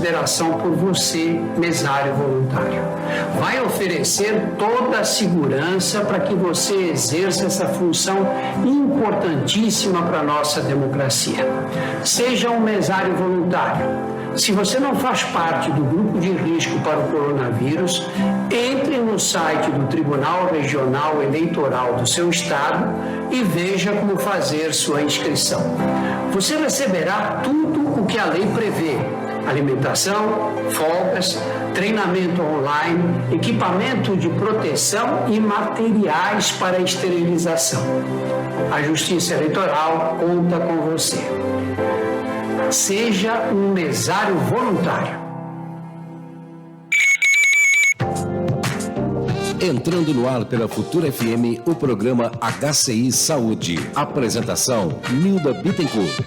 consideração por você, mesário voluntário. Vai oferecer toda a segurança para que você exerça essa função importantíssima para a nossa democracia. Seja um mesário voluntário. Se você não faz parte do grupo de risco para o coronavírus, entre no site do Tribunal Regional Eleitoral do seu estado e veja como fazer sua inscrição. Você receberá tudo o que a lei prevê: alimentação, folgas, treinamento online, equipamento de proteção e materiais para esterilização. A Justiça Eleitoral conta com você. Seja um mesário voluntário. Entrando no ar pela Futura FM, o programa HCI Saúde. Apresentação: Nilda Bittencourt.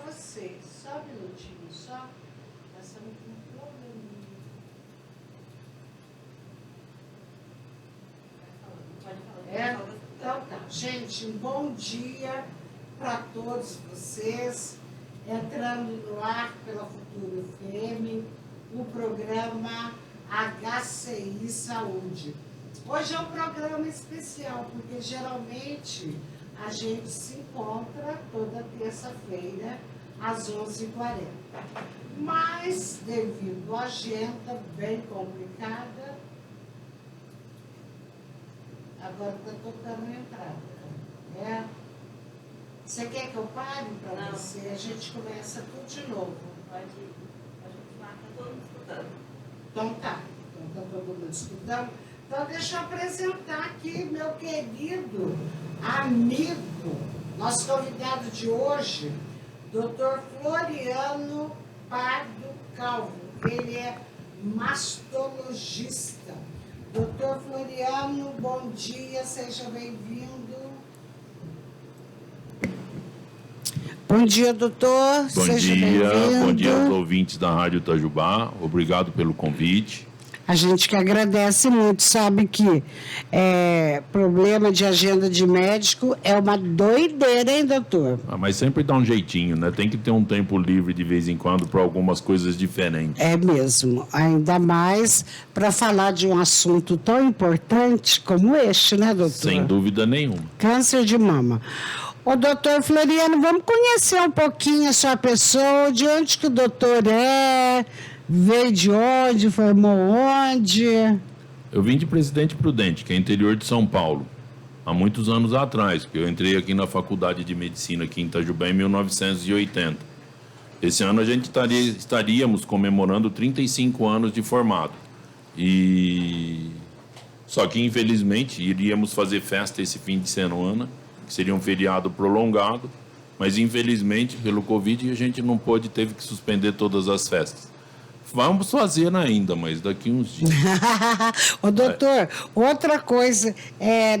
você. Só um minutinho, só. Nós estamos com um probleminha. Então tá. Gente, um bom dia para todos vocês. Entrando no ar pela Futura FM, o programa HCI Saúde. Hoje é um programa especial, porque geralmente a gente se encontra toda terça-feira, às 11h40. Mas, devido à agenda bem complicada, agora está tocando a entrada, né? Você quer que eu pare para você? A gente começa tudo de novo. A gente marca todo mundo escutando. Então tá. Então está todo mundo escutando. Então deixa eu apresentar aqui meu querido amigo, nosso convidado de hoje, Dr. Floriano Pardo Calvo. Ele é mastologista. Dr. Floriano, bom dia, seja bem-vindo. Bom dia, doutor. Seja bem-vindo. Bom dia aos ouvintes da Rádio Itajubá. Obrigado pelo convite. A gente que agradece muito, sabe que problema de agenda de médico é uma doideira, hein, doutor? Mas sempre dá um jeitinho, né? Tem que ter um tempo livre de vez em quando para algumas coisas diferentes. É mesmo, ainda mais para falar de um assunto tão importante como este, né, doutor? Sem dúvida nenhuma. Câncer de mama. Ô, doutor Floriano, vamos conhecer um pouquinho a sua pessoa, de onde que o doutor é, veio de onde, formou onde? Eu vim de Presidente Prudente, que é interior de São Paulo, há muitos anos atrás, porque eu entrei aqui na Faculdade de Medicina aqui em Itajubá em 1980. Esse ano a gente estaríamos comemorando 35 anos de formado. Só que, infelizmente, iríamos fazer festa esse fim de semana, que seria um feriado prolongado, mas infelizmente pelo Covid a gente não pôde, teve que suspender todas as festas. Vamos fazer ainda, mas daqui uns dias. Ô, doutor, outra coisa,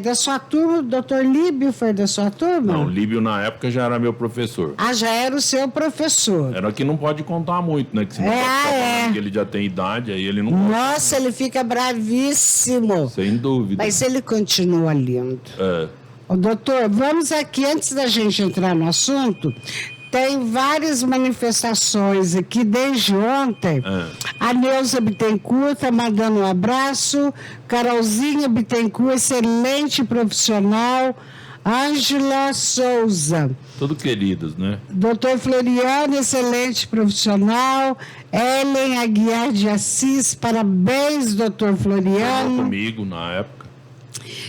da sua turma, o doutor Líbio foi da sua turma? Não, Líbio na época já era meu professor. Ah, já era o seu professor. Era que não pode contar muito, né? Que senão vai ficar falando que ele já tem idade, aí ele não pode. Nossa, ele fica bravíssimo. Sem dúvida. Mas ele continua lindo. Ô, doutor, vamos aqui, antes da gente entrar no assunto, tem várias manifestações aqui desde ontem. A Neuza Bittencourt está mandando um abraço, Carolzinha Bittencourt, excelente profissional, Ângela Souza. Tudo queridos, né? Doutor Floriano, excelente profissional, Ellen Aguiar de Assis, parabéns, doutor Floriano. Falou comigo na época.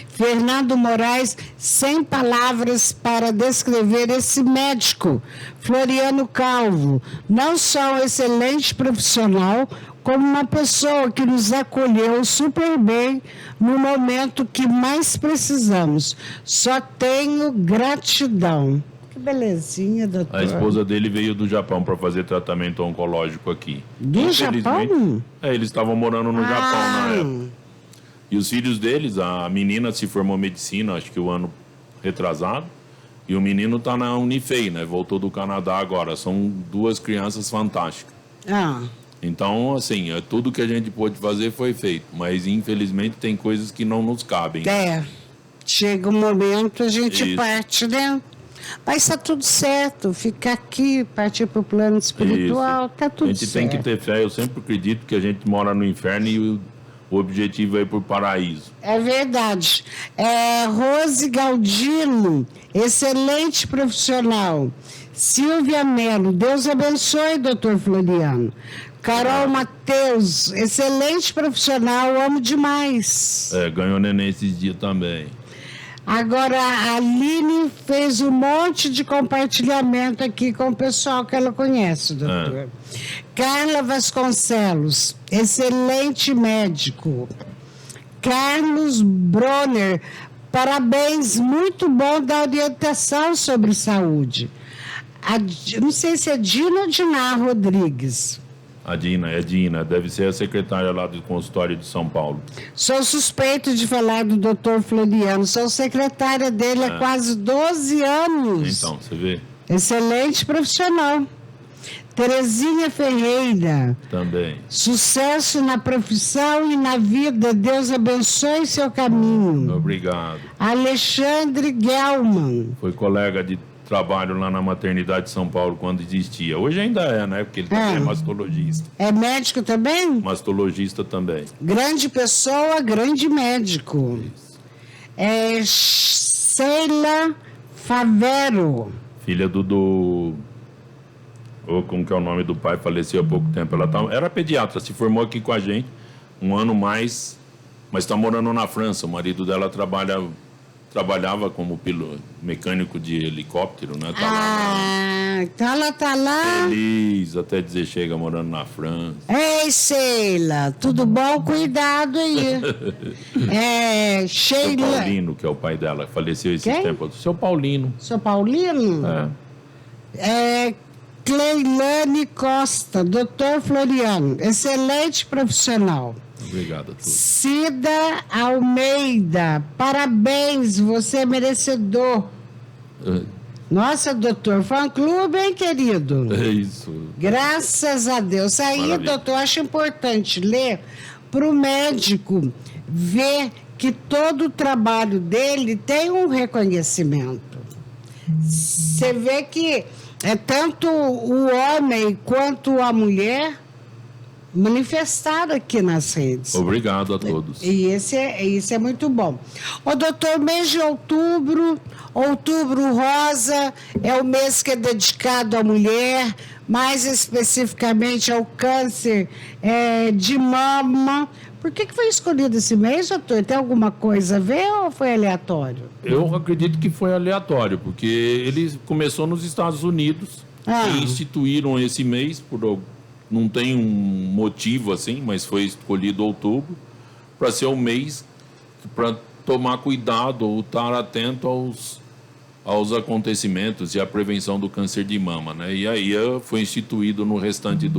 Fernando Moraes, sem palavras para descrever esse médico, Floriano Calvo, não só um excelente profissional, como uma pessoa que nos acolheu super bem no momento que mais precisamos. Só tenho gratidão. Que belezinha, doutor. A esposa dele veio do Japão para fazer tratamento oncológico aqui. Do Japão? Eles estavam morando no Japão na época. E os filhos deles, a menina se formou em medicina, acho que o ano retrasado, e o menino está na Unifei, né? Voltou do Canadá agora. São duas crianças fantásticas. Então, assim, tudo que a gente pôde fazer foi feito, mas infelizmente tem coisas que não nos cabem. Chega um momento, a gente parte, né? Mas está tudo certo, ficar aqui, partir para o plano espiritual, está tudo certo. A gente tem que ter fé, eu sempre acredito que a gente mora no inferno e o objetivo é ir para o paraíso. É verdade. Rose Galdino, excelente profissional. Silvia Melo, Deus abençoe, doutor Floriano. Carol Mateus, excelente profissional, amo demais. Ganhou neném esses dias também. Agora, a Aline fez um monte de compartilhamento aqui com o pessoal que ela conhece, doutor. Carla Vasconcelos, excelente médico. Carlos Bronner, parabéns, muito bom da orientação sobre saúde. Não sei se é Dina ou Diná Rodrigues. A Dina, deve ser a secretária lá do consultório de São Paulo. Sou suspeito de falar do doutor Floriano, sou secretária dele há quase 12 anos. Então, você vê. Excelente profissional. Terezinha Ferreira. Também. Sucesso na profissão e na vida. Deus abençoe seu caminho. Obrigado. Alexandre Gelman. Foi colega de trabalho lá na maternidade de São Paulo quando existia. Hoje ainda é, né? Porque ele também é mastologista. É médico também? Mastologista também. Grande pessoa, grande médico. Isso. Sheila Favero. Filha do ou como que é o nome do pai, faleceu há pouco tempo. Ela era pediatra, se formou aqui com a gente, um ano mais, mas está morando na França. O marido dela trabalhava como piloto, mecânico de helicóptero, né? Tá lá. Feliz, até dizer chega, morando na França. Ei, Sheila, tudo bom? Cuidado aí. Seu Sheila. Paulino, que é o pai dela, faleceu esse Quem? tempo. Seu Paulino. Seu Paulino? Cleilane Costa, doutor Floriano, excelente profissional. Obrigado a todos. Cida Almeida, parabéns, você é merecedor. Nossa, doutor, fã-clube, hein, querido? É isso. Graças a Deus. Aí, Maravilha. doutor, acho importante ler para o médico ver que todo o trabalho dele tem um reconhecimento. Você vê que tanto o homem quanto a mulher manifestaram aqui nas redes. Obrigado a todos. E isso é muito bom. Ô, doutor, mês de outubro rosa, é o mês que é dedicado à mulher, mais especificamente ao câncer de mama. Por que foi escolhido esse mês, doutor? Tem alguma coisa a ver ou foi aleatório? Eu acredito que foi aleatório, porque ele começou nos Estados Unidos e instituíram esse mês, não tem um motivo assim, mas foi escolhido outubro, para ser um mês para tomar cuidado ou estar atento aos acontecimentos e à prevenção do câncer de mama, né? E aí foi instituído no restante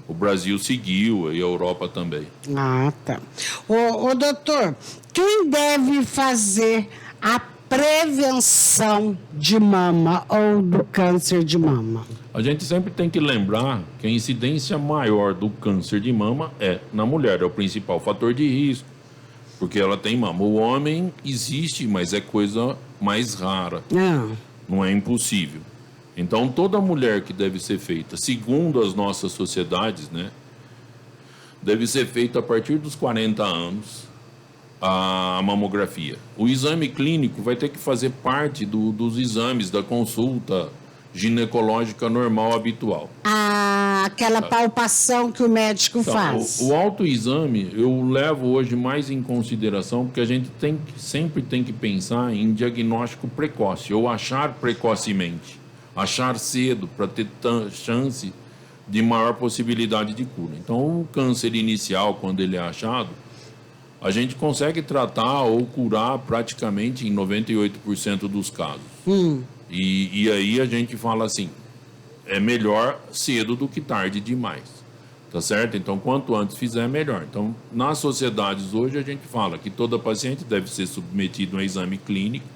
o Brasil seguiu e a Europa também. Ah, tá. Ô, doutor, quem deve fazer a prevenção de mama ou do câncer de mama? A gente sempre tem que lembrar que a incidência maior do câncer de mama é na mulher, é o principal fator de risco, porque ela tem mama. O homem existe, mas é coisa mais rara, não é impossível. Então, toda mulher que deve ser feita, segundo as nossas sociedades, né, deve ser feita a partir dos 40 anos a mamografia. O exame clínico vai ter que fazer parte dos exames da consulta ginecológica normal habitual. Aquela palpação que o médico faz. O autoexame eu levo hoje mais em consideração, porque a gente sempre tem que pensar em diagnóstico precoce, ou achar precocemente, achar cedo, para ter chance de maior possibilidade de cura. Então, o câncer inicial, quando ele é achado, a gente consegue tratar ou curar praticamente em 98% dos casos. E aí a gente fala assim, é melhor cedo do que tarde demais, tá certo? Então, quanto antes fizer, melhor. Então, nas sociedades hoje, a gente fala que toda paciente deve ser submetida a um exame clínico,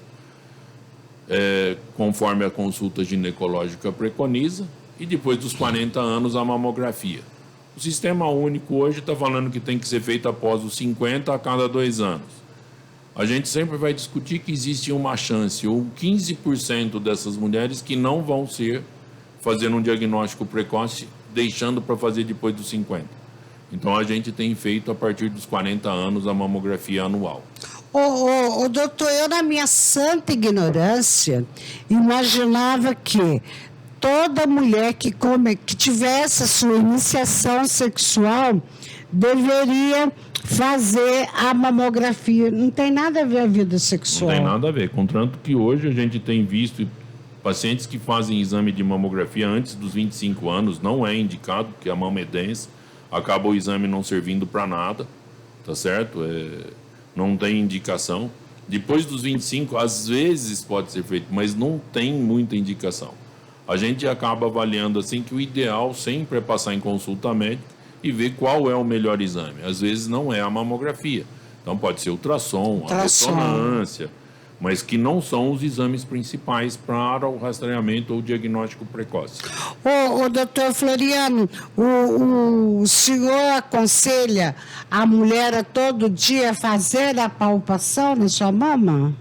conforme a consulta ginecológica preconiza, e depois dos 40 anos a mamografia. O Sistema Único hoje está falando que tem que ser feito após os 50 a cada 2 anos. A gente sempre vai discutir que existe uma chance, ou 15% dessas mulheres que não vão ser fazendo um diagnóstico precoce, deixando para fazer depois dos 50. Então, a gente tem feito a partir dos 40 anos a mamografia anual. Doutor, eu na minha santa ignorância imaginava que toda mulher que tivesse a sua iniciação sexual deveria fazer a mamografia. Não tem nada a ver a vida sexual. Não tem nada a ver. Contanto que hoje a gente tem visto pacientes que fazem exame de mamografia antes dos 25 anos, não é indicado, porque a mama é densa, acaba o exame não servindo para nada, tá certo? Não tem indicação. Depois dos 25, às vezes pode ser feito, mas não tem muita indicação. A gente acaba avaliando assim que o ideal sempre é passar em consulta médica e ver qual é o melhor exame. Às vezes não é a mamografia. Então pode ser ultrassom, a ressonância, mas que não são os exames principais para o rastreamento ou diagnóstico precoce. Ô, doutor Floriano, o senhor aconselha a mulher a todo dia fazer a palpação na sua mama?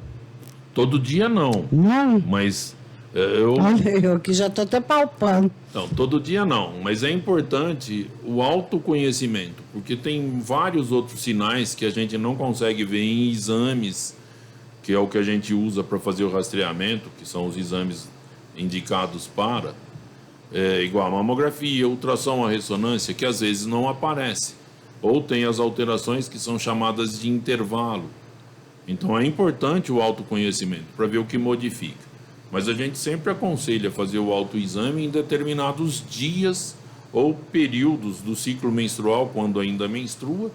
Todo dia não, Não? mas eu... Olha, eu que já estou até palpando. Não, todo dia não, mas é importante o autoconhecimento, porque tem vários outros sinais que a gente não consegue ver em exames, que é o que a gente usa para fazer o rastreamento, que são os exames indicados para, igual a mamografia, ultrassom, a ressonância, que às vezes não aparece, ou tem as alterações que são chamadas de intervalo. Então é importante o autoconhecimento para ver o que modifica. Mas a gente sempre aconselha fazer o autoexame em determinados dias ou períodos do ciclo menstrual, quando ainda menstrua,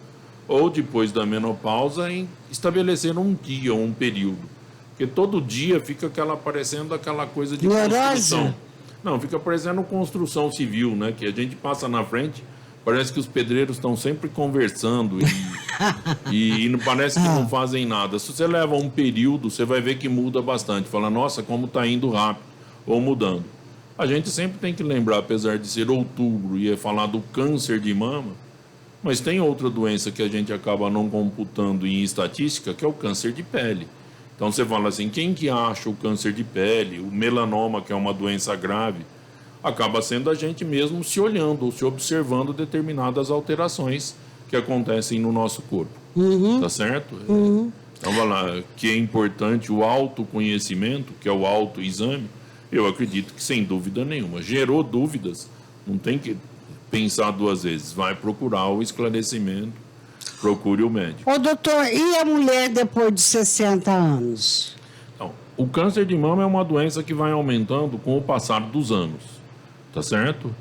ou depois da menopausa, em estabelecer um dia ou um período. Porque todo dia fica parecendo aquela coisa de construção. Não, fica parecendo construção civil, né? Que a gente passa na frente, parece que os pedreiros estão sempre conversando e não parece que não fazem nada. Se você leva um período, você vai ver que muda bastante. Fala, nossa, como está indo rápido, ou mudando. A gente sempre tem que lembrar, apesar de ser outubro e falar do câncer de mama, mas tem outra doença que a gente acaba não computando em estatística, que é o câncer de pele. Então você fala assim, quem que acha o câncer de pele, o melanoma, que é uma doença grave, acaba sendo a gente mesmo se olhando ou se observando determinadas alterações que acontecem no nosso corpo. Tá certo? Então, vai lá, que é importante o autoconhecimento, que é o autoexame, eu acredito que sem dúvida nenhuma. Gerou dúvidas, não tem que pensar duas vezes, vai procurar o esclarecimento, procure o médico. Ô, doutor, e a mulher depois de 60 anos? Então, o câncer de mama é uma doença que vai aumentando com o passar dos anos, tá certo?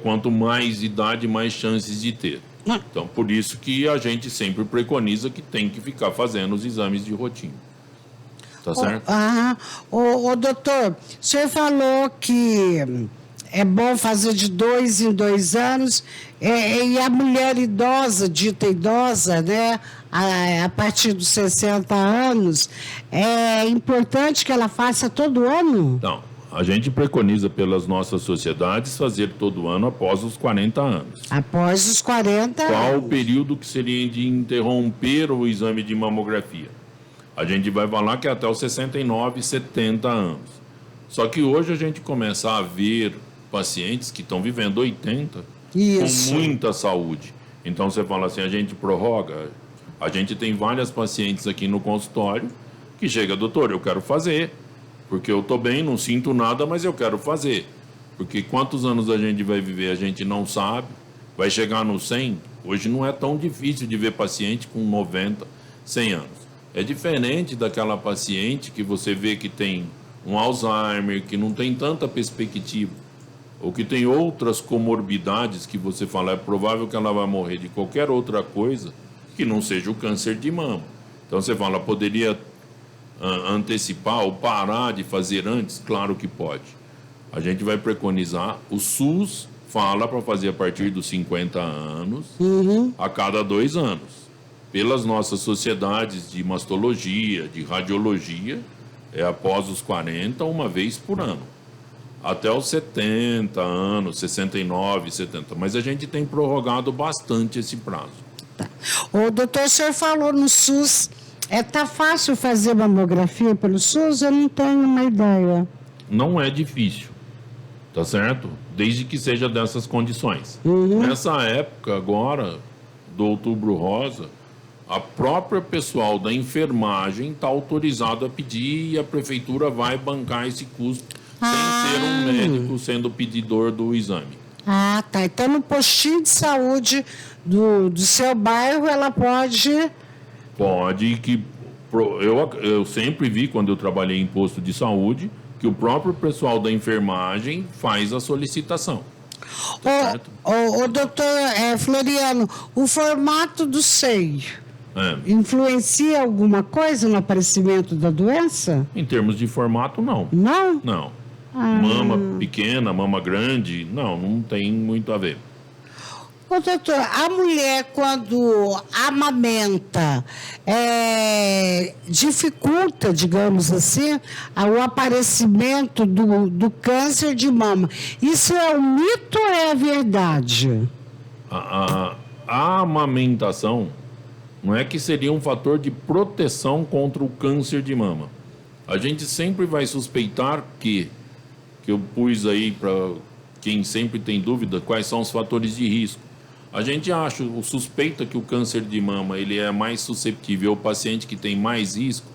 Quanto mais idade, mais chances de ter. Então, por isso que a gente sempre preconiza que tem que ficar fazendo os exames de rotina. Tá certo? Ô, doutor, o senhor falou que é bom fazer de 2 em 2 anos, e a mulher idosa, dita idosa, né, a partir dos 60 anos, é importante que ela faça todo ano? Não, a gente preconiza pelas nossas sociedades fazer todo ano após os 40 anos. Após os 40 anos. Qual o período que seria de interromper o exame de mamografia? A gente vai falar que é até os 69, 70 anos. Só que hoje a gente começa a ver pacientes que estão vivendo 80 Isso. com muita saúde. Então você fala assim, a gente prorroga. A gente tem várias pacientes aqui no consultório que chega, doutor, eu quero fazer, porque eu estou bem, não sinto nada, mas eu quero fazer. Porque quantos anos a gente vai viver, a gente não sabe. Vai chegar no 100, hoje não é tão difícil de ver paciente com 90, 100 anos. É diferente daquela paciente que você vê que tem um Alzheimer, que não tem tanta perspectiva, ou que tem outras comorbidades que você fala, é provável que ela vai morrer de qualquer outra coisa que não seja o câncer de mama. Então você fala, poderia antecipar ou parar de fazer antes? Claro que pode. A gente vai preconizar, o SUS fala para fazer a partir dos 50 anos, a cada 2 anos. Pelas nossas sociedades de mastologia, de radiologia, após os 40, uma vez por ano. Até os 70 anos, 69, 70. Mas a gente tem prorrogado bastante esse prazo. Tá. O doutor, o senhor falou no SUS, tá fácil fazer mamografia pelo SUS? Eu não tenho uma ideia. Não é difícil, tá certo? Desde que seja dessas condições. Nessa época agora, do Outubro Rosa, a própria pessoal da enfermagem está autorizado a pedir e a prefeitura vai bancar esse custo sem ser um médico sendo pedidor do exame. Ah, tá. Então, no postinho de saúde do seu bairro, ela pode... Pode, que eu sempre vi, quando eu trabalhei em posto de saúde, que o próprio pessoal da enfermagem faz a solicitação. Tá O doutor Floriano, o formato do seio influencia alguma coisa no aparecimento da doença? Em termos de formato, não. Não? Não. Mama pequena, mama grande, não tem muito a ver. Ô, doutor, a mulher, quando amamenta, dificulta, digamos assim, o aparecimento do câncer de mama. Isso é um mito ou é verdade? A amamentação não é que seria um fator de proteção contra o câncer de mama. A gente sempre vai suspeitar que eu pus aí para quem sempre tem dúvida, quais são os fatores de risco. A gente suspeita que o câncer de mama ele é mais suscetível ao paciente que tem mais risco,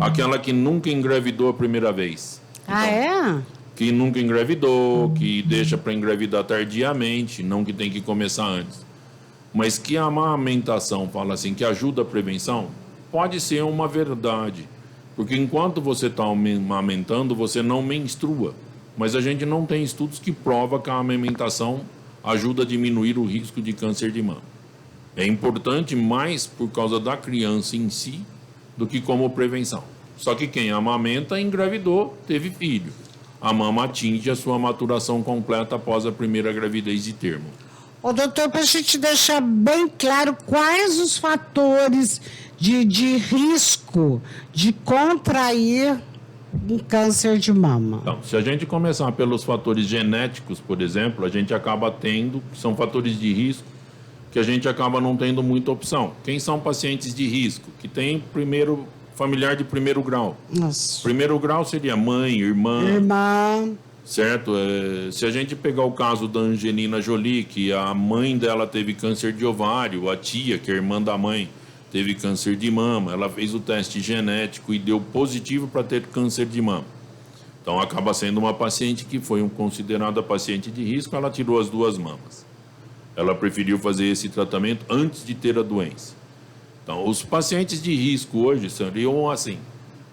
aquela que nunca engravidou a primeira vez. Ah, é? Que nunca engravidou, que deixa para engravidar tardiamente, não que tem que começar antes. Mas que a amamentação, fala assim, que ajuda a prevenção, pode ser uma verdade. Porque enquanto você está amamentando, você não menstrua. Mas a gente não tem estudos que provam que a amamentação ajuda a diminuir o risco de câncer de mama. É importante mais por causa da criança em si do que como prevenção. Só que quem amamenta engravidou, teve filho. A mama atinge a sua maturação completa após a primeira gravidez de termo. Ô, doutor, para a gente deixar bem claro quais os fatores de risco de contrair um câncer de mama. Então, se a gente começar pelos fatores genéticos, por exemplo, a gente acaba tendo, que são fatores de risco, que a gente acaba não tendo muita opção. Quem são pacientes de risco? Que tem familiar de primeiro grau. Nossa. Primeiro grau seria mãe, Irmã. Certo? Se a gente pegar o caso da Angelina Jolie, que a mãe dela teve câncer de ovário, a tia, que é irmã da mãe, teve câncer de mama, ela fez o teste genético e deu positivo para ter câncer de mama. Então, acaba sendo uma paciente que foi considerada paciente de risco, ela tirou as 2 mamas. Ela preferiu fazer esse tratamento antes de ter a doença. Então, os pacientes de risco hoje seriam assim,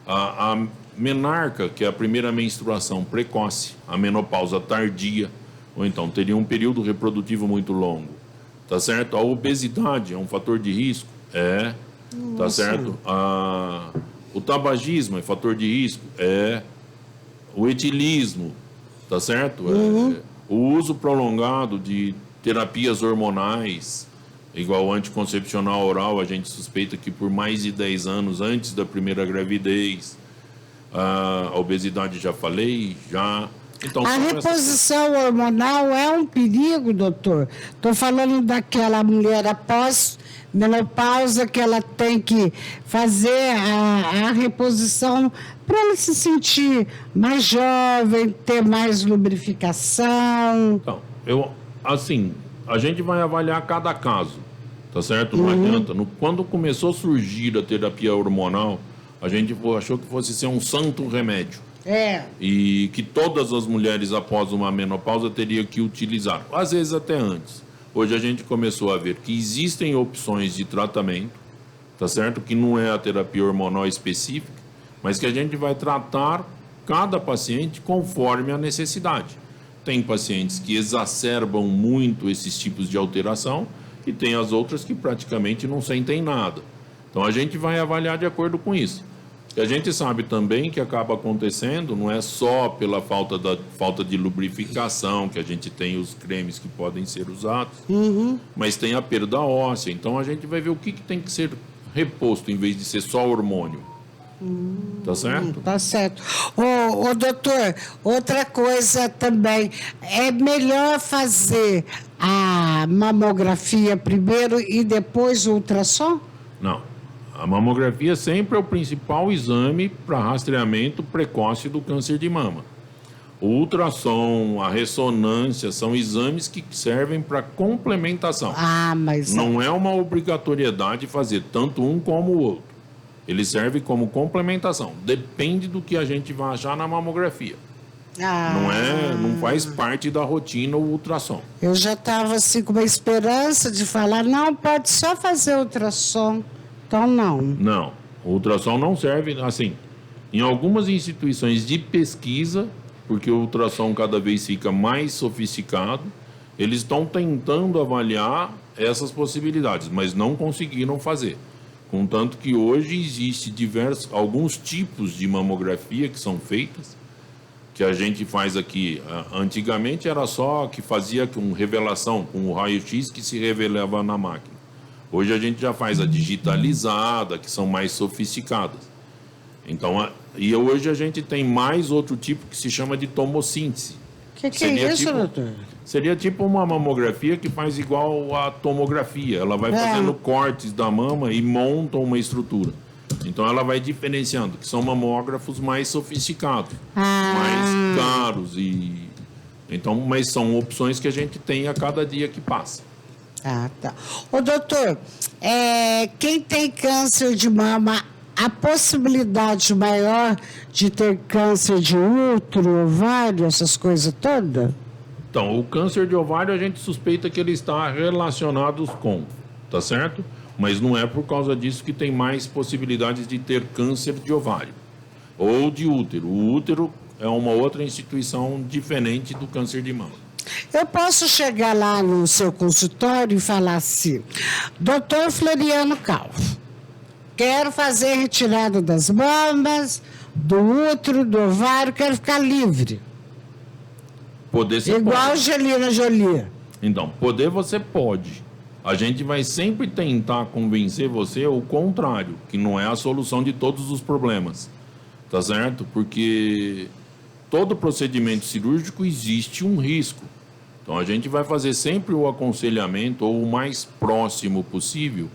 a menarca, que é a primeira menstruação precoce, a menopausa tardia, ou então teria um período reprodutivo muito longo. Tá certo? A obesidade é um fator de risco? Tá certo? O tabagismo é fator de risco? O etilismo, tá certo? O uso prolongado de terapias hormonais, igual o anticoncepcional oral, a gente suspeita que por mais de 10 anos antes da primeira gravidez. A obesidade já falei, já. Então, a reposição hormonal é um perigo, doutor? Estou falando daquela mulher após menopausa que ela tem que fazer a reposição para ela se sentir mais jovem, ter mais lubrificação. Então, a gente vai avaliar cada caso, tá certo? Não adianta. Quando começou a surgir a terapia hormonal, a gente achou que fosse ser um santo remédio. E que todas as mulheres após uma menopausa teriam que utilizar, às vezes até antes. Hoje a gente começou a ver que existem opções de tratamento, tá certo? Que não é a terapia hormonal específica, mas que a gente vai tratar cada paciente conforme a necessidade. Tem pacientes que exacerbam muito esses tipos de alteração e tem as outras que praticamente não sentem nada. Então a gente vai avaliar de acordo com isso. E a gente sabe também que acaba acontecendo, não é só pela falta de lubrificação, que a gente tem os cremes que podem ser usados, mas tem a perda óssea. Então a gente vai ver o que tem que ser reposto em vez de ser só hormônio. Tá certo? Tá certo. Ô, doutor, outra coisa também, é melhor fazer a mamografia primeiro e depois o ultrassom? Não. A mamografia sempre é o principal exame para rastreamento precoce do câncer de mama. O ultrassom, a ressonância são exames que servem para complementação. Mas não é uma obrigatoriedade fazer tanto um como o outro. Ele serve como complementação. Depende do que a gente vai achar na mamografia. Não faz parte da rotina o ultrassom. Eu já estava assim com uma esperança de falar, não, pode só fazer ultrassom. Então, não. Não, o ultrassom não serve assim. Em algumas instituições de pesquisa, porque o ultrassom cada vez fica mais sofisticado, eles estão tentando avaliar essas possibilidades, mas não conseguiram fazer. Contanto que hoje existe alguns tipos de mamografia que são feitas que a gente faz aqui. Antigamente era só que fazia com revelação, com o raio-x que se revelava na máquina. Hoje a gente já faz a digitalizada, que são mais sofisticadas. Então, e hoje a gente tem mais outro tipo que se chama de tomossíntese. Que é isso, doutor? Seria tipo uma mamografia que faz igual a tomografia. Ela vai fazendo cortes da mama e monta uma estrutura. Então ela vai diferenciando, que são mamógrafos mais sofisticados, mais caros. Então, mas são opções que a gente tem a cada dia que passa. Ah, tá. Ô, doutor, quem tem câncer de mama, a possibilidade maior de ter câncer de útero, ovário, essas coisas todas? Então, o câncer de ovário a gente suspeita que ele está relacionado com, tá certo? Mas não é por causa disso que tem mais possibilidades de ter câncer de ovário ou de útero. O útero é uma outra instituição diferente do câncer de mama. Eu posso chegar lá no seu consultório e falar assim: doutor Floriano Calvo, quero fazer retirada das mamas, do útero, do ovário, quero ficar livre. Poder você igual pode. Angelina Jolie. Então, poder você pode. A gente vai sempre tentar convencer você o contrário, que não é a solução de todos os problemas, tá certo? Porque todo procedimento cirúrgico existe um risco. Então, a gente vai fazer sempre o aconselhamento, ou o mais próximo possível,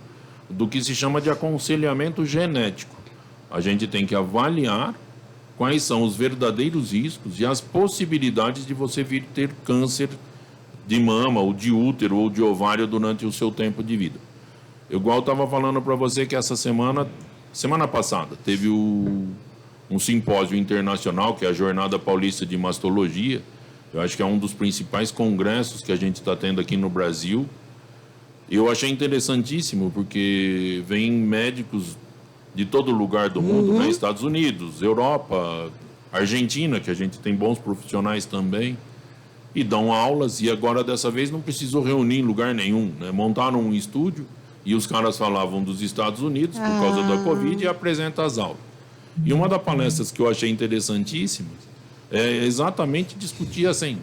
do que se chama de aconselhamento genético. A gente tem que avaliar quais são os verdadeiros riscos e as possibilidades de você vir ter câncer de mama, ou de útero, ou de ovário durante o seu tempo de vida. Eu igual estava falando para você que essa semana passada, teve um simpósio internacional, que é a Jornada Paulista de Mastologia. Eu acho que é um dos principais congressos que a gente está tendo aqui no Brasil. E eu achei interessantíssimo, porque vem médicos de todo lugar do mundo, né? Estados Unidos, Europa, Argentina, que a gente tem bons profissionais também, e dão aulas. E agora, dessa vez, não precisou reunir em lugar nenhum, né? Montaram um estúdio e os caras falavam dos Estados Unidos por causa da Covid e apresentam as aulas. E uma das palestras que eu achei interessantíssimas é exatamente discutir assim,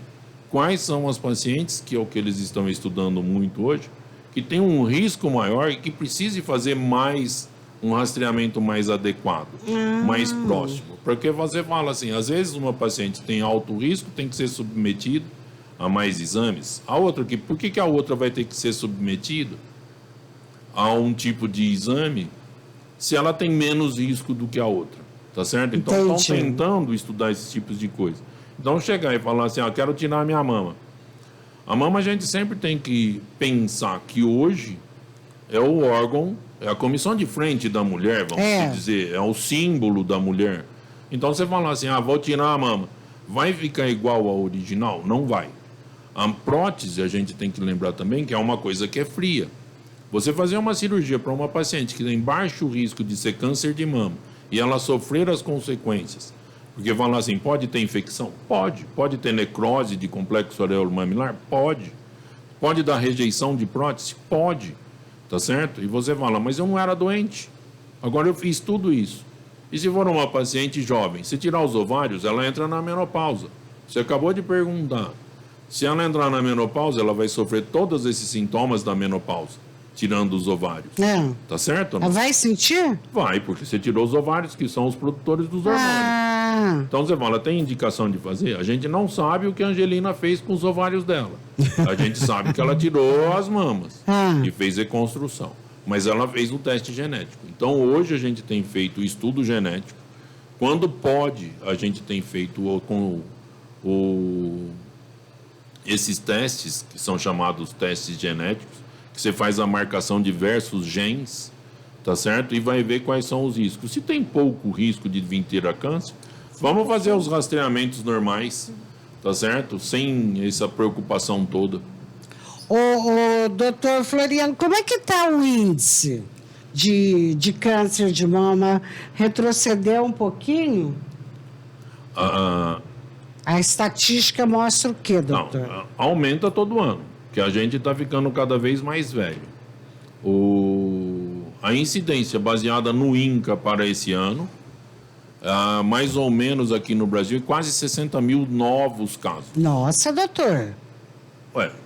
quais são as pacientes, que é o que eles estão estudando muito hoje, que tem um risco maior e que precise fazer mais um rastreamento mais adequado, mais próximo. Porque você fala assim, às vezes uma paciente tem alto risco, tem que ser submetido a mais exames. A outra, por que a outra vai ter que ser submetida a um tipo de exame se ela tem menos risco do que a outra? Tá certo? Então, estão tentando estudar esses tipos de coisa. Então, chegar e falar assim, quero tirar a minha mama. A mama a gente sempre tem que pensar que hoje é o órgão, é a comissão de frente da mulher, vamos dizer, é o símbolo da mulher. Então, você fala assim, vou tirar a mama. Vai ficar igual ao original? Não vai. A prótese, a gente tem que lembrar também que é uma coisa que é fria. Você fazer uma cirurgia para uma paciente que tem baixo risco de ser câncer de mama e ela sofrer as consequências, porque falar assim, pode ter infecção? Pode. Pode ter necrose de complexo areolo-mamilar? Pode. Pode dar rejeição de prótese? Pode. Tá certo? E você fala, mas eu não era doente. Agora eu fiz tudo isso. E se for uma paciente jovem, se tirar os ovários, ela entra na menopausa. Você acabou de perguntar. Se ela entrar na menopausa, ela vai sofrer todos esses sintomas da menopausa, tirando os ovários. Tá certo? Ela vai sentir? Vai, porque você tirou os ovários, que são os produtores dos hormônios. Então você fala, tem indicação de fazer? A gente não sabe o que a Angelina fez com os ovários dela. A gente sabe que ela tirou as mamas e fez reconstrução. Mas ela fez o teste genético. Então hoje a gente tem feito o estudo genético. Quando pode, a gente tem feito esses testes, que são chamados testes genéticos, que você faz a marcação de diversos genes, tá certo? E vai ver quais são os riscos. Se tem pouco risco de vir ter a câncer, vamos fazer os rastreamentos normais, tá certo? Sem essa preocupação toda. Ô, doutor Floriano, como é que está o índice de câncer de mama? Retrocedeu um pouquinho? A estatística mostra o quê, doutor? Não, aumenta todo ano, que a gente está ficando cada vez mais velho. A incidência baseada no INCA para esse ano, mais ou menos aqui no Brasil, quase 60 mil novos casos. Nossa, doutor.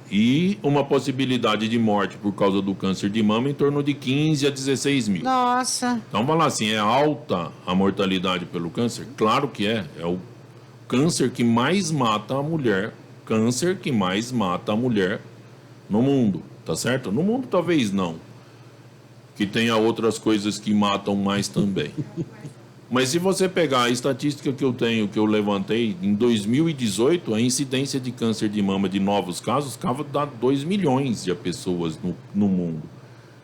E uma possibilidade de morte por causa do câncer de mama em torno de 15 a 16 mil. Nossa. Então, falar assim, é alta a mortalidade pelo câncer? Claro que é. É o câncer que mais mata a mulher. Câncer que mais mata a mulher no mundo, tá certo? No mundo talvez não. Que tenha outras coisas que matam mais também. Mas se você pegar a estatística que eu tenho, que eu levantei, em 2018, a incidência de câncer de mama de novos casos ficava a 2 milhões de pessoas no mundo.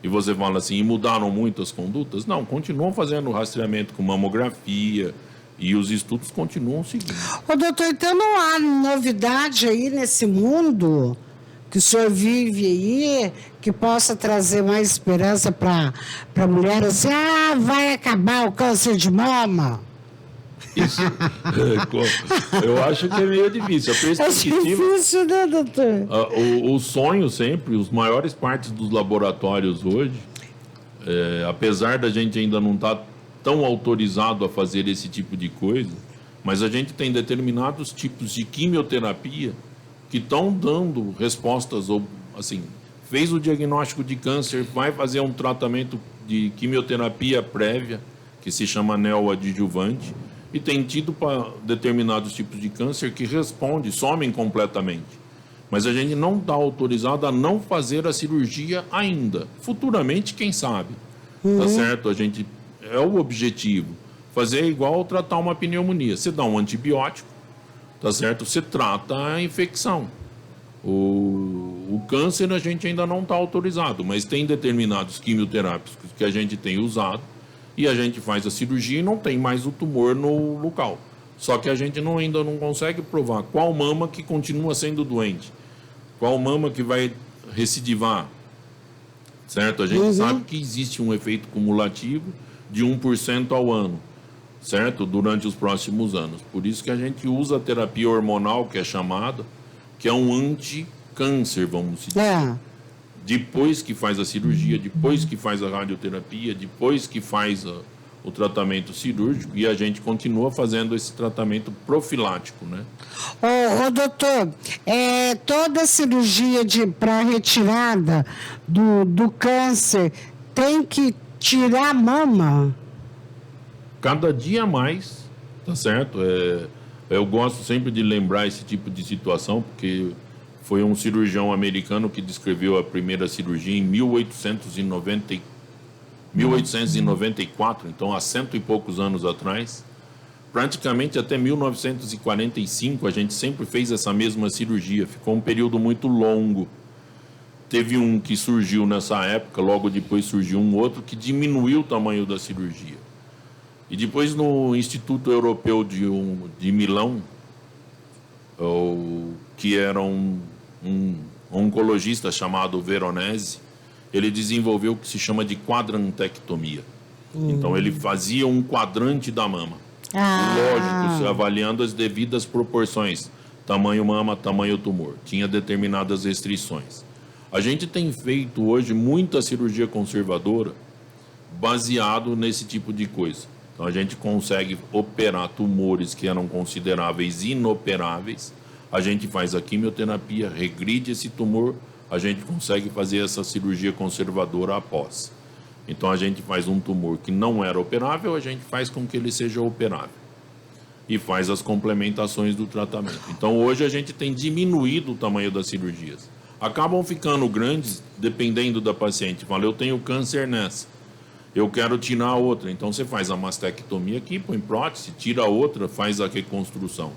E você fala assim, e mudaram muito as condutas? Não, continuam fazendo rastreamento com mamografia e os estudos continuam seguindo. Ô, doutor, então não há novidade aí nesse mundo que o senhor vive aí, que possa trazer mais esperança para a mulher, assim, vai acabar o câncer de mama? Isso, eu acho que é meio difícil. A perspectiva, é difícil, né, doutor? O sonho sempre, os maiores partes dos laboratórios hoje, apesar da gente ainda não estar tão autorizado a fazer esse tipo de coisa, mas a gente tem determinados tipos de quimioterapia que estão dando respostas, ou assim, fez o diagnóstico de câncer, vai fazer um tratamento de quimioterapia prévia, que se chama neoadjuvante, e tem tido para determinados tipos de câncer que respondem, somem completamente. Mas a gente não está autorizado a não fazer a cirurgia ainda. Futuramente, quem sabe? Tá certo? A gente, é o objetivo. Fazer igual tratar uma pneumonia. Você dá um antibiótico, tá certo? Você trata a infecção. O câncer a gente ainda não está autorizado, mas tem determinados quimioterápicos que a gente tem usado e a gente faz a cirurgia e não tem mais o tumor no local. Só que a gente ainda não consegue provar qual mama que continua sendo doente, qual mama que vai recidivar, certo? A gente sabe que existe um efeito cumulativo de 1% ao ano, certo? Durante os próximos anos. Por isso que a gente usa a terapia hormonal, que é chamada, que é um anti-câncer, vamos dizer. Depois que faz a cirurgia, depois que faz a radioterapia, depois que faz o tratamento cirúrgico, e a gente continua fazendo esse tratamento profilático, né? Ô, doutor, toda cirurgia para retirada do câncer tem que tirar a mama? Cada dia mais, tá certo? Eu gosto sempre de lembrar esse tipo de situação, porque foi um cirurgião americano que descreveu a primeira cirurgia em 1894, então há 100 e poucos anos atrás. Praticamente até 1945 a gente sempre fez essa mesma cirurgia, ficou um período muito longo. Teve um que surgiu nessa época, logo depois surgiu um outro que diminuiu o tamanho da cirurgia. E depois no Instituto Europeu de Milão, que era um oncologista chamado Veronese, ele desenvolveu o que se chama de quadrantectomia. Então ele fazia um quadrante da mama. Lógico, avaliando as devidas proporções. Tamanho mama, tamanho tumor. Tinha determinadas restrições. A gente tem feito hoje muita cirurgia conservadora baseado nesse tipo de coisa. Então a gente consegue operar tumores que eram consideráveis inoperáveis. A gente faz a quimioterapia, regride esse tumor, a gente consegue fazer essa cirurgia conservadora após. Então a gente faz um tumor que não era operável, a gente faz com que ele seja operável. E faz as complementações do tratamento. Então hoje a gente tem diminuído o tamanho das cirurgias. Acabam ficando grandes dependendo da paciente. Fala, eu tenho câncer nessa, eu quero tirar a outra. Então você faz a mastectomia aqui, põe prótese, tira a outra, faz a reconstrução.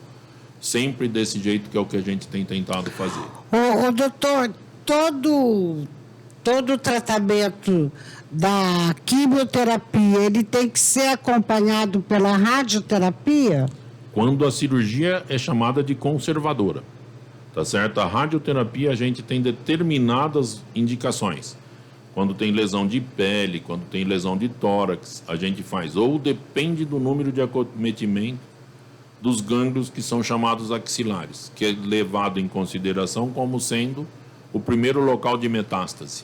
Sempre desse jeito, que é o que a gente tem tentado fazer. Ô, doutor, todo tratamento da quimioterapia, ele tem que ser acompanhado pela radioterapia? Quando a cirurgia é chamada de conservadora, tá certo? A radioterapia a gente tem determinadas indicações. Quando tem lesão de pele, quando tem lesão de tórax, a gente faz. Ou depende do número de acometimento dos gânglios que são chamados axilares, que é levado em consideração como sendo o primeiro local de metástase.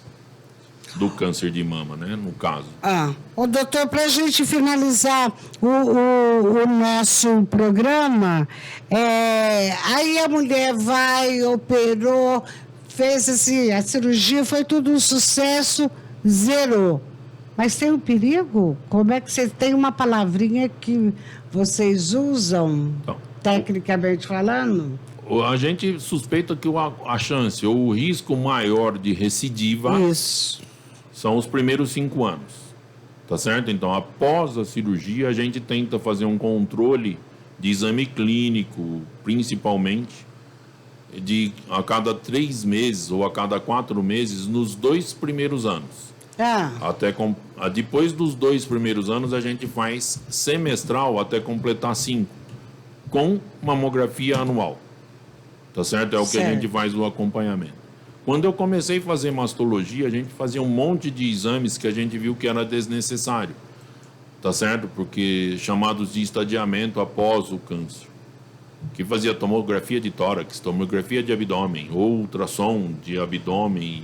do câncer de mama, né, no caso. Ô, doutor, para a gente finalizar o nosso programa, aí a mulher operou, fez assim, a cirurgia, foi tudo um sucesso, zerou. Mas tem um perigo? Como é que você tem uma palavrinha que vocês usam, então, tecnicamente falando? A gente suspeita que a chance ou o risco maior de recidiva são os primeiros 5 anos, tá certo? Então, após a cirurgia, a gente tenta fazer um controle de exame clínico, principalmente, a cada 3 meses ou a cada 4 meses, nos 2 primeiros anos. Depois dos 2 primeiros anos, a gente faz semestral até completar 5, com mamografia anual. Tá certo? É o que a gente faz o acompanhamento. Quando eu comecei a fazer mastologia, a gente fazia um monte de exames que a gente viu que era desnecessário. Tá certo? Porque chamados de estadiamento após o câncer. Que fazia tomografia de tórax, tomografia de abdômen, ultrassom de abdômen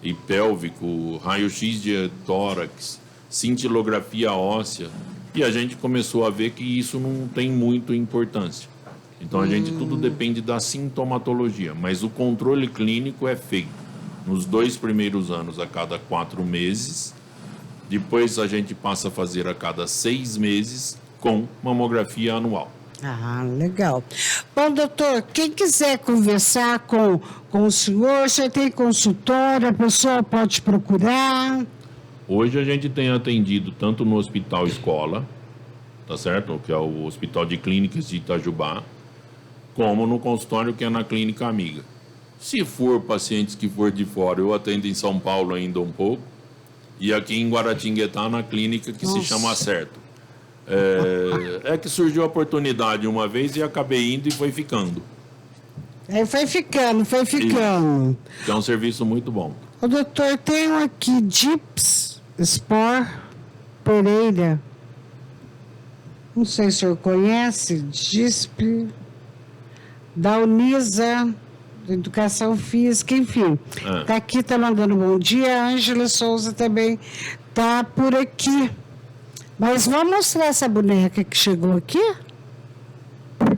e pélvico, raio-x de tórax, cintilografia óssea. E a gente começou a ver que isso não tem muita importância. Então, a gente tudo depende da sintomatologia, mas o controle clínico é feito nos 2 primeiros anos a cada 4 meses, depois a gente passa a fazer a cada 6 meses com mamografia anual. Legal. Bom, doutor, quem quiser conversar com o senhor, você tem consultório, a pessoa pode procurar? Hoje a gente tem atendido tanto no Hospital Escola, tá certo? Que é o Hospital de Clínicas de Itajubá, como no consultório que é na Clínica Amiga. Se for pacientes que for de fora, eu atendo em São Paulo ainda um pouco, e aqui em Guaratinguetá, na clínica que se chama Acerto. É que surgiu a oportunidade uma vez e acabei indo e foi ficando. Foi ficando. E é um serviço muito bom. O doutor, tem aqui Dips Spor Pereira. Não sei se o senhor conhece, DISP, da Unisa, Educação Física, enfim. Tá aqui, tá mandando bom dia. A Ângela Souza também tá por aqui. Mas vamos mostrar essa boneca que chegou aqui?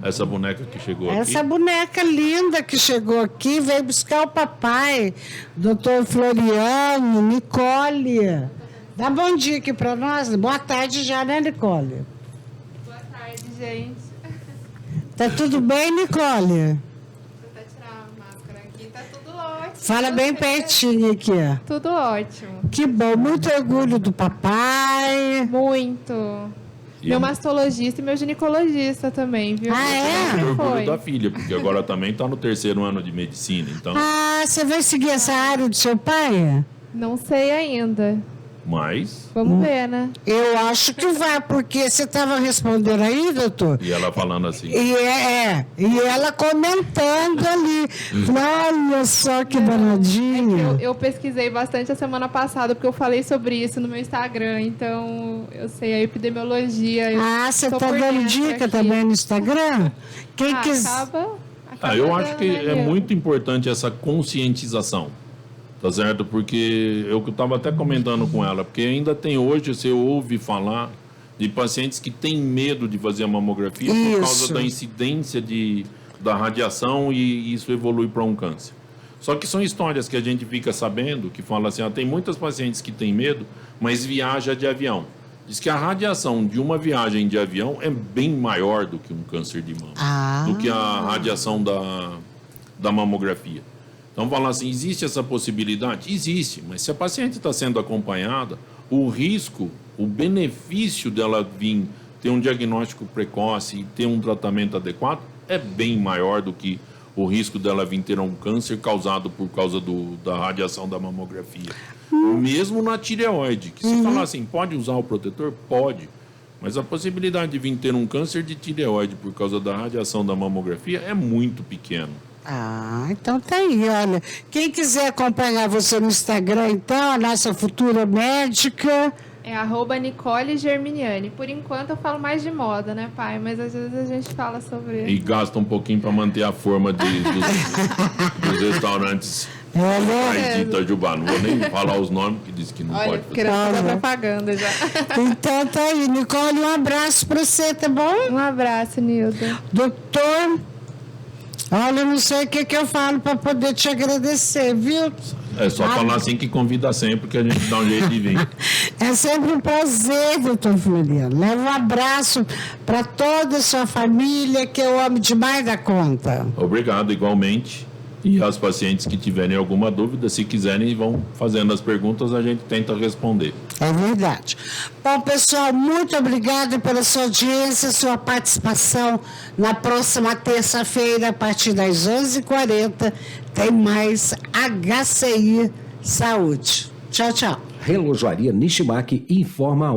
Essa boneca que chegou aqui? Essa boneca linda que chegou aqui, veio buscar o papai, doutor Floriano, Nicole. Dá bom dia aqui para nós. Boa tarde já, né, Nicole? Boa tarde, gente. Tá tudo bem, Nicole? Vou até tirar a máscara aqui. Tá tudo ótimo. Fala bem pertinho aqui, ó. Tudo ótimo. Que bom, muito orgulho do papai. Muito. Meu mastologista e meu ginecologista também, viu? Muito orgulho da filha, porque agora também está no 3º ano de medicina, então... Você vai seguir essa área do seu pai? Não sei ainda. Mas... Vamos ver, né? Eu acho que vai, porque você estava respondendo aí, doutor? E ela falando assim... E ela comentando ali. Olha só que danadinha. Eu pesquisei bastante a semana passada, porque eu falei sobre isso no meu Instagram. Então, eu sei a epidemiologia. Você está dando dica aqui também no Instagram? Quem quiser... eu acho que é muito importante essa conscientização. Tá certo? Porque eu estava até comentando com ela, porque ainda tem hoje, você ouve falar de pacientes que têm medo de fazer a mamografia por causa da incidência da radiação e isso evolui para um câncer. Só que são histórias que a gente fica sabendo, que fala assim, tem muitas pacientes que têm medo, mas viaja de avião. Diz que a radiação de uma viagem de avião é bem maior do que um câncer de mama, do que a radiação da mamografia. Então, falar assim, existe essa possibilidade? Existe, mas se a paciente está sendo acompanhada, o risco, o benefício dela vir ter um diagnóstico precoce e ter um tratamento adequado é bem maior do que o risco dela vir ter um câncer causado por causa da radiação da mamografia. Mesmo na tireoide, que se falar assim, pode usar o protetor? Pode. Mas a possibilidade de vir ter um câncer de tireoide por causa da radiação da mamografia é muito pequena. Então tá aí, olha. Quem quiser acompanhar você no Instagram, então, a nossa futura médica... É @NicoleGerminiani. Por enquanto eu falo mais de moda, né, pai? Mas às vezes a gente fala sobre... E gasta um pouquinho para manter a forma dos restaurantes mais de Itajubá. Não vou nem falar os nomes, que diz que não pode fazer. Querendo fazer propaganda já. Então tá aí, Nicole, um abraço pra você, tá bom? Um abraço, Nilda. Doutor, olha, eu não sei o que eu falo pra poder te agradecer, viu? É só falar assim que convida sempre, que a gente dá um jeito de vir. É sempre um prazer, doutor Floriano. Leva um abraço para toda a sua família, que eu amo demais da conta. Obrigado, igualmente. E as pacientes que tiverem alguma dúvida, se quiserem, vão fazendo as perguntas, a gente tenta responder. É verdade. Bom, pessoal, muito obrigada pela sua audiência, sua participação. Na próxima terça-feira, a partir das 11h40, tem mais HCI Saúde. Tchau, tchau. Relojoaria Nishimaki informa a